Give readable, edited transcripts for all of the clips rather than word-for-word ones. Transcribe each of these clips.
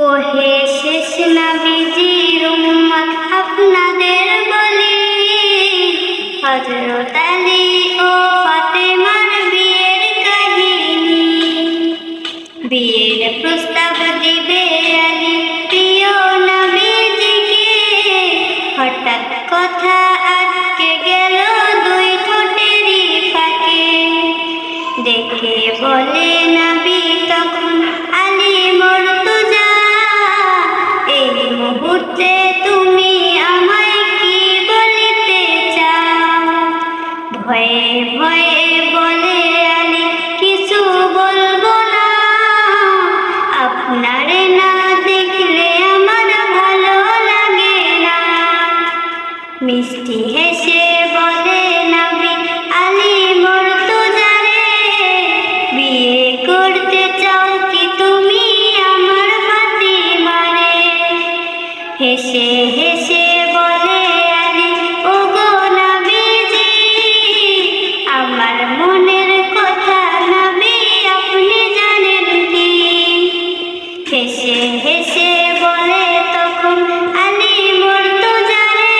ওহে শেষ নবীজির উম্মত আপনাদের বলি, হযরত আলী ও ফাতেমার বিয়ের কাহিনী। বিয়ের প্রস্তাব দিবে আলী প্রিয় নবীজিকে, হঠাৎ কথা আটকে গেল দুই ঠোঁটেরই ফাঁকে। দেখে বলে নবী তখন আলী মুর্তজা, এই মুহূর্তে তুমি আমায় কি বলিতে চাও? ভয়ে ভয়ে বলে আলী কিছু বলবো না, আপনারে না দেখলে আমার ভালো লাগে না। মিষ্টি হেসে বলে নবী আলী মুর্তজা রে, বিয়ে করতে চাও কি তুমি আমার ফাতিমারে? হেসে হেসে বলে আলী ওগো নবীজি, আমার মনের কথা নবী আপনি জানেন কি? হেসে হেসে বলে তখন আলী মুর্তজা রে,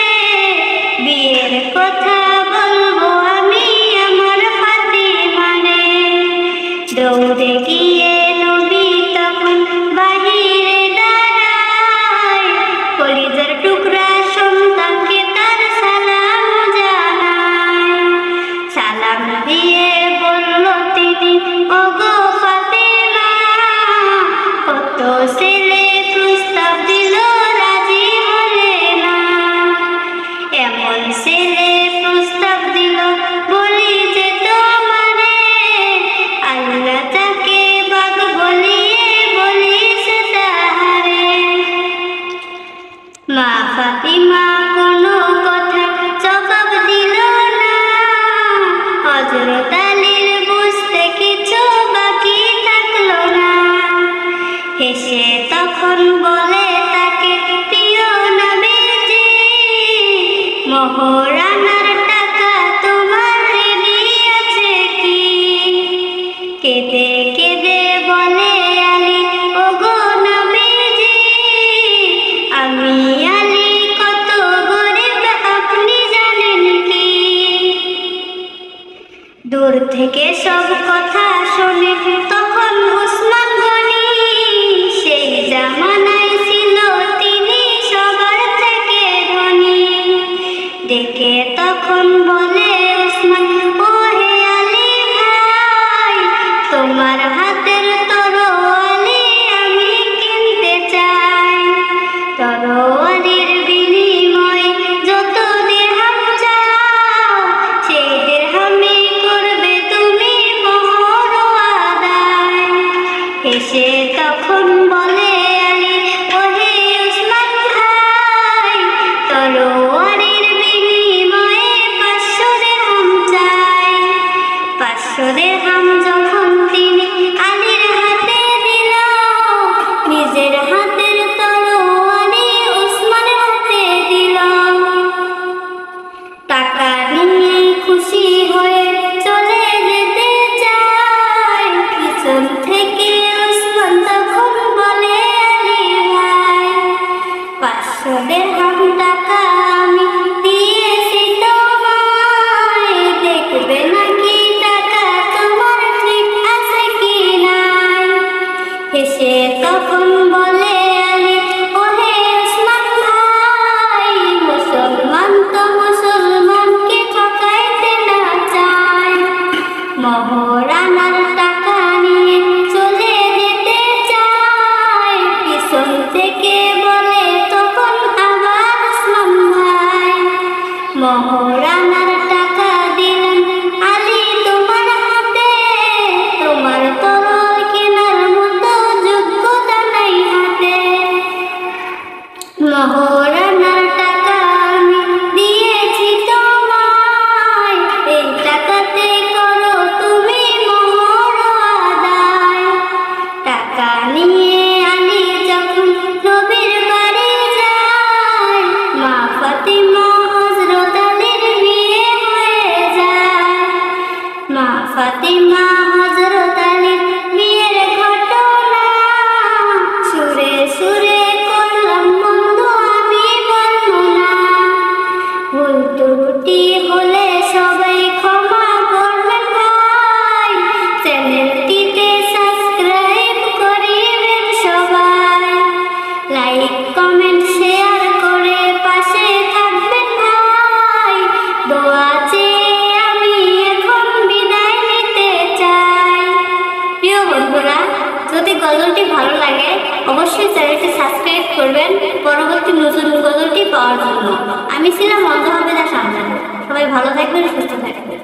বিয়ের কথা বলবো আমি আমার ফাতিমারে। দৌড়ে গিয়ে নবী তখন বাহিরে দাঁড়ায়, কলিজার টুকরা সন্তানকে তার সালাম জানায়। সালাম দিয়ে বলল তিনি ওগো ফাতিমা, কত ছেলে প্রস্তাব দিল রাজি হলে না। এমন ছেলে প্রস্তাব দিল বলি যে তোমারে, আল্লাহ তাকে বাগ বলিয়ে বলিছে তাহারে। মা ফাতিমা কোনো কথা জবাব দিল না, হযরত আলীর বুঝতে কিছু বাকি থাকলো না। হেসে তখন বলে তাকে প্রিয় নবীজি, মহারানার টাকা তোমার রেডি আছে কি? কেঁদে কেঁদে বলে আলী ওগো নবীজি, আমি আলী কত গরিব আপনি জানেন কি? দূর থেকে সব কথা শুনে তখন উসমান গনি, সেই জামানায় ছিল তিনি সবার থেকে ধনী। দেখে তখন বলে উসমান ওহে আলী ভাই, তোমার হাতের তরোয়ালি আমি কিনতে চাই। তরোয়ালির বিনিময়ে যত দিরহাম চাও, সেই দিরহামে করবে তুমি মোহর আদায়। হেসে তখন বলে আলী ওহে উসমান ভাই, তরোয়ালির বিনিময়ে 500 দিরহাম চাই। 500 দিরহাম যখন তিনি আলীর হাতে দিল, নিজের হাতের তরোয়ালি উসমানের হাতে দিল। টাকা নিয়ে খুশি হয়ে চলে যেতে চায়, পিছন থেকে উসমান তখন বলে আলী ভাই, 500 দিরহাম টাকা আমি দিয়েছি তোমায়, দেখবে নাকি টাকা তোমার ঠিক আছে কি নাই? হেসে তখন বলে আলী ওহে উসমান ভাই, মুসলমান তো মুসলমানকে ঠকাইতে না চায়। মহারানার টাকা নিয়ে চলে যেতে চায়, পিছন থেকে বলে তখন আবার উসমান ভাই, মহারানার টাকা দিলেন আলী তোমার হাতে, তোমার তরল কেনার মতো যোগ্যতা নাই হাতে। মহারানার টাকা আমি দিয়েছি তোমায়, এই টাকাতে করো তুমি মোহর আদায়। টাকা নিয়ে আলী যখন নবীর বাড়ি যায়, মা ফাতিমা হযরত আলীর বিয়ে হয়ে যায়। মা ফাতিমা হযরত আলীর বিয়ের ঘটনা সুরে সুরে চ্যানেলটি সাবস্ক্রাইব করবেন পরবর্তী নতুন গল্পটি পাওয়ার জন্য। আমি ছিলাম অন্ধ হবে না সামনে। সবাই ভালো থাকবেন, সুস্থ থাকবেন।